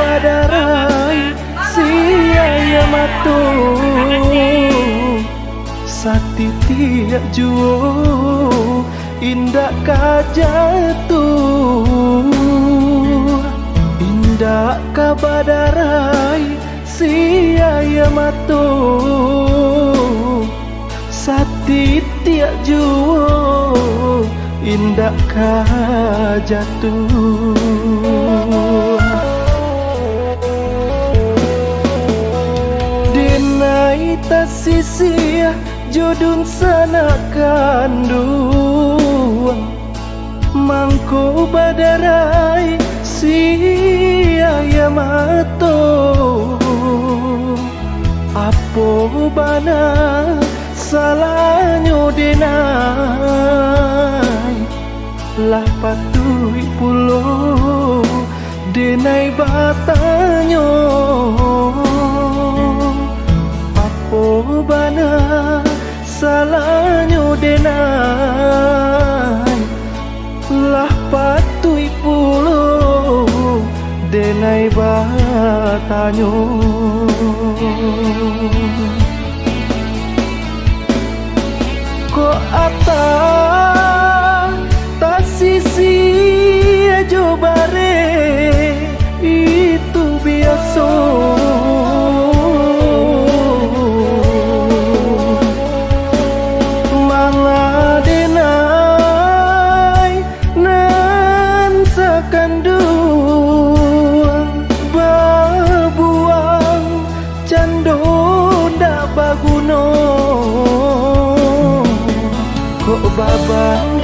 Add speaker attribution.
Speaker 1: badarai sia matu sati tiak juo indak kajatuh indak kabadarai sia matu sati tiak juo indak kajatuh. Denai tasisia jodun sana kandung mangko badarai sia mato apo bana salahnya denai lah patui pulo denai batanyo apo bana salahnya denai lah patui pulo denai batanyo. Kok ata tak sisi aja bare itu biasa mangga denai nan sakandung babuang cando ndak baguno kok baban